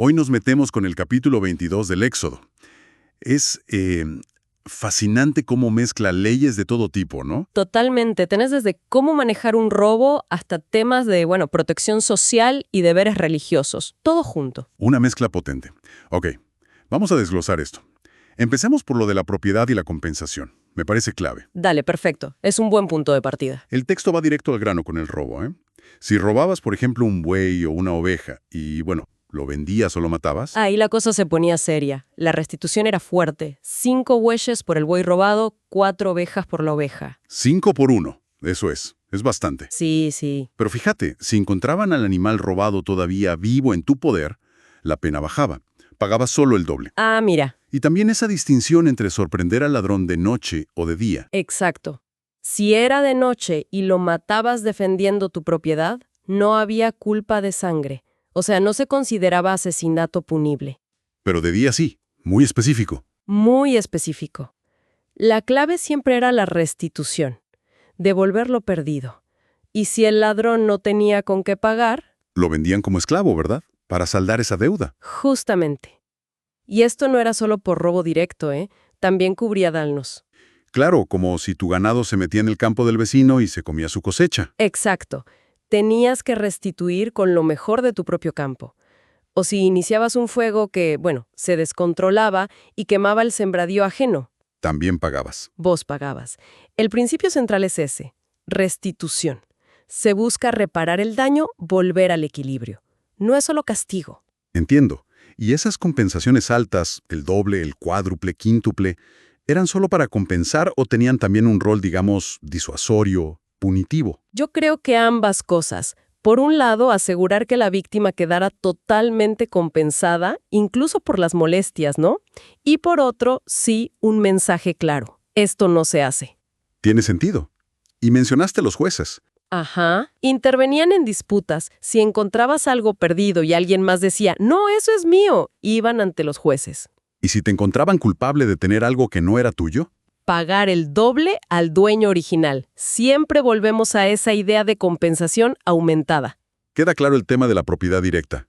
Hoy nos metemos con el capítulo 22 del Éxodo. Es fascinante cómo mezcla leyes de todo tipo, ¿no? Totalmente. Tenés desde cómo manejar un robo hasta temas de, protección social y deberes religiosos. Todo junto. Una mezcla potente. Ok, vamos a desglosar esto. Empecemos por lo de la propiedad y la compensación. Me parece clave. Dale, perfecto. Es un buen punto de partida. El texto va directo al grano con el robo, ¿eh? Si robabas, por ejemplo, un buey o una oveja y, lo vendías o lo matabas. Ahí la cosa se ponía seria. La restitución era fuerte. 5 bueyes por el buey robado, 4 ovejas por la oveja. 5 por 1, eso es bastante. Sí, sí. Pero fíjate, si encontraban al animal robado todavía vivo en tu poder, la pena bajaba. Pagabas solo el doble. Ah, mira. Y también esa distinción entre sorprender al ladrón de noche o de día. Exacto. Si era de noche y lo matabas defendiendo tu propiedad, no había culpa de sangre. O sea, no se consideraba asesinato punible. Pero de día sí, muy específico. Muy específico. La clave siempre era la restitución, devolver lo perdido. Y si el ladrón no tenía con qué pagar... Lo vendían como esclavo, ¿verdad? Para saldar esa deuda. Justamente. Y esto no era solo por robo directo, También cubría daños. Claro, como si tu ganado se metía en el campo del vecino y se comía su cosecha. Exacto. Tenías que restituir con lo mejor de tu propio campo. O si iniciabas un fuego que, se descontrolaba y quemaba el sembradío ajeno. También pagabas. Vos pagabas. El principio central es ese, restitución. Se busca reparar el daño, volver al equilibrio. No es solo castigo. Entiendo. Y esas compensaciones altas, el doble, el cuádruple, quíntuple, ¿eran solo para compensar o tenían también un rol, digamos, disuasorio, punitivo? Yo creo que ambas cosas. Por un lado, asegurar que la víctima quedara totalmente compensada, incluso por las molestias, ¿no? Y por otro, sí, un mensaje claro. Esto no se hace. Tiene sentido. Y mencionaste a los jueces. Ajá. Intervenían en disputas. Si encontrabas algo perdido y alguien más decía, no, eso es mío, iban ante los jueces. ¿Y si te encontraban culpable de tener algo que no era tuyo? Pagar el doble al dueño original. Siempre volvemos a esa idea de compensación aumentada. Queda claro el tema de la propiedad directa.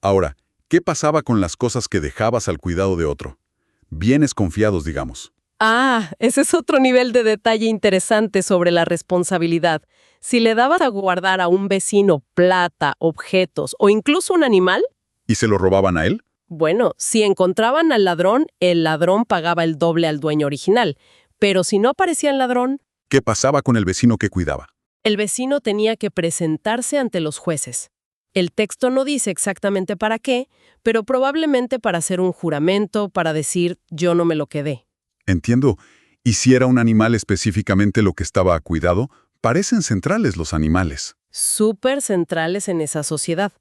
Ahora, ¿qué pasaba con las cosas que dejabas al cuidado de otro? Bienes confiados, digamos. Ah, ese es otro nivel de detalle interesante sobre la responsabilidad. Si le dabas a guardar a un vecino plata, objetos o incluso un animal... ¿Y se lo robaban a él? Bueno, si encontraban al ladrón, el ladrón pagaba el doble al dueño original. Pero si no aparecía el ladrón... ¿Qué pasaba con el vecino que cuidaba? El vecino tenía que presentarse ante los jueces. El texto no dice exactamente para qué, pero probablemente para hacer un juramento, para decir yo no me lo quedé. Entiendo. ¿Y si era un animal específicamente lo que estaba a cuidado? Parecen centrales los animales. Súper centrales en esa sociedad.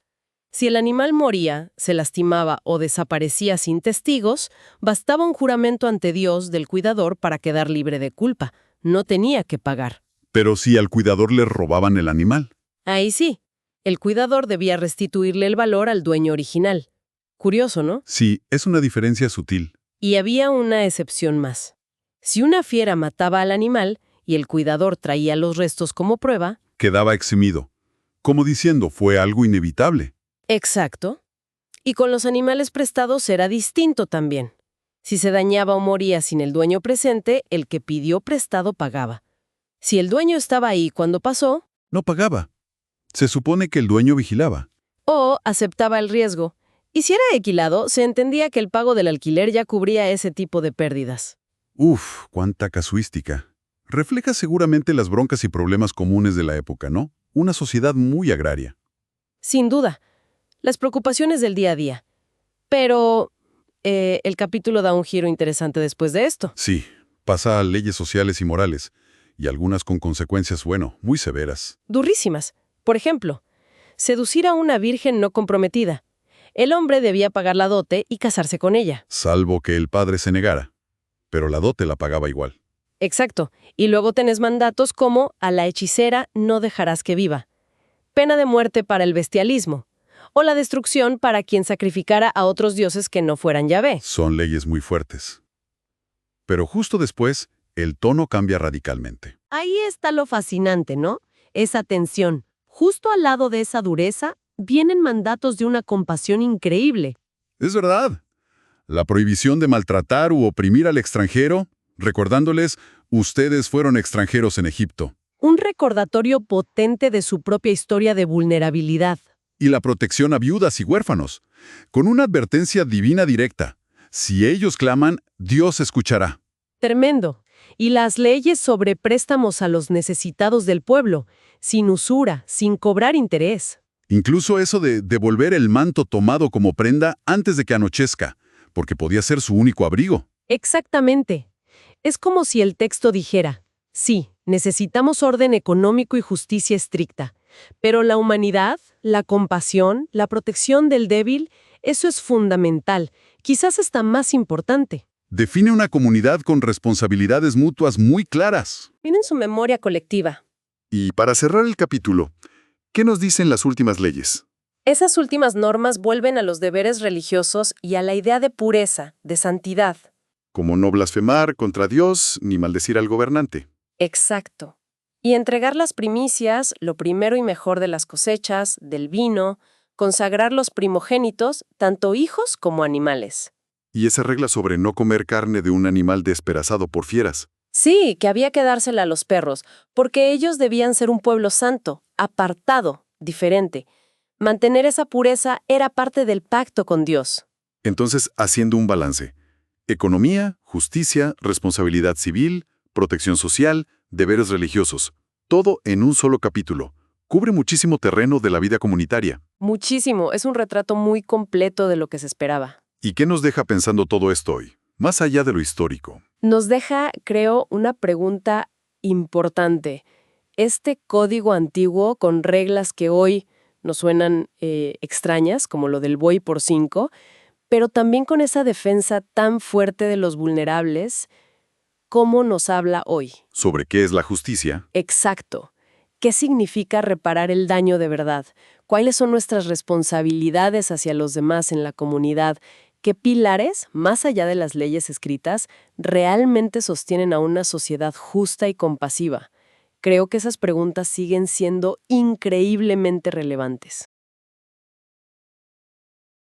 Si el animal moría, se lastimaba o desaparecía sin testigos, bastaba un juramento ante Dios del cuidador para quedar libre de culpa. No tenía que pagar. Pero si al cuidador le robaban el animal. Ahí sí. El cuidador debía restituirle el valor al dueño original. Curioso, ¿no? Sí, es una diferencia sutil. Y había una excepción más. Si una fiera mataba al animal y el cuidador traía los restos como prueba... Quedaba eximido. Como diciendo, fue algo inevitable. Exacto. Y con los animales prestados era distinto también. Si se dañaba o moría sin el dueño presente, el que pidió prestado pagaba. Si el dueño estaba ahí cuando pasó... No pagaba. Se supone que el dueño vigilaba. O aceptaba el riesgo. Y si era alquilado, se entendía que el pago del alquiler ya cubría ese tipo de pérdidas. Uf, cuánta casuística. Refleja seguramente las broncas y problemas comunes de la época, ¿no? Una sociedad muy agraria. Sin duda. Las preocupaciones del día a día. Pero el capítulo da un giro interesante después de esto. Sí, pasa a leyes sociales y morales, y algunas con consecuencias, muy severas. Durísimas. Por ejemplo, seducir a una virgen no comprometida. El hombre debía pagar la dote y casarse con ella. Salvo que el padre se negara. Pero la dote la pagaba igual. Exacto. Y luego tenés mandatos como a la hechicera no dejarás que viva. Pena de muerte para el bestialismo. O la destrucción para quien sacrificara a otros dioses que no fueran Yahvé. Son leyes muy fuertes. Pero justo después, el tono cambia radicalmente. Ahí está lo fascinante, ¿no? Esa tensión. Justo al lado de esa dureza, vienen mandatos de una compasión increíble. Es verdad. La prohibición de maltratar u oprimir al extranjero, recordándoles, ustedes fueron extranjeros en Egipto. Un recordatorio potente de su propia historia de vulnerabilidad. Y la protección a viudas y huérfanos, con una advertencia divina directa. Si ellos claman, Dios escuchará. Tremendo. Y las leyes sobre préstamos a los necesitados del pueblo, sin usura, sin cobrar interés. Incluso eso de devolver el manto tomado como prenda antes de que anochezca, porque podía ser su único abrigo. Exactamente. Es como si el texto dijera, sí, necesitamos orden económico y justicia estricta, pero la humanidad, la compasión, la protección del débil, eso es fundamental, quizás hasta más importante. Define una comunidad con responsabilidades mutuas muy claras. Tienen su memoria colectiva. Y para cerrar el capítulo, ¿qué nos dicen las últimas leyes? Esas últimas normas vuelven a los deberes religiosos y a la idea de pureza, de santidad. Como no blasfemar contra Dios ni maldecir al gobernante. Exacto. Y entregar las primicias, lo primero y mejor de las cosechas, del vino, consagrar los primogénitos, tanto hijos como animales. Y esa regla sobre no comer carne de un animal despedazado por fieras. Sí, que había que dársela a los perros, porque ellos debían ser un pueblo santo, apartado, diferente. Mantener esa pureza era parte del pacto con Dios. Entonces, haciendo un balance. Economía, justicia, responsabilidad civil, protección social, deberes religiosos. Todo en un solo capítulo. Cubre muchísimo terreno de la vida comunitaria. Muchísimo, es un retrato muy completo de lo que se esperaba. ¿Y qué nos deja pensando todo esto hoy? Más allá de lo histórico. Nos deja, creo, una pregunta importante. Este código antiguo con reglas que hoy nos suenan extrañas, como lo del buey por 5, pero también con esa defensa tan fuerte de los vulnerables, ¿cómo nos habla hoy? ¿Sobre qué es la justicia? Exacto. ¿Qué significa reparar el daño de verdad? ¿Cuáles son nuestras responsabilidades hacia los demás en la comunidad? ¿Qué pilares, más allá de las leyes escritas, realmente sostienen a una sociedad justa y compasiva? Creo que esas preguntas siguen siendo increíblemente relevantes.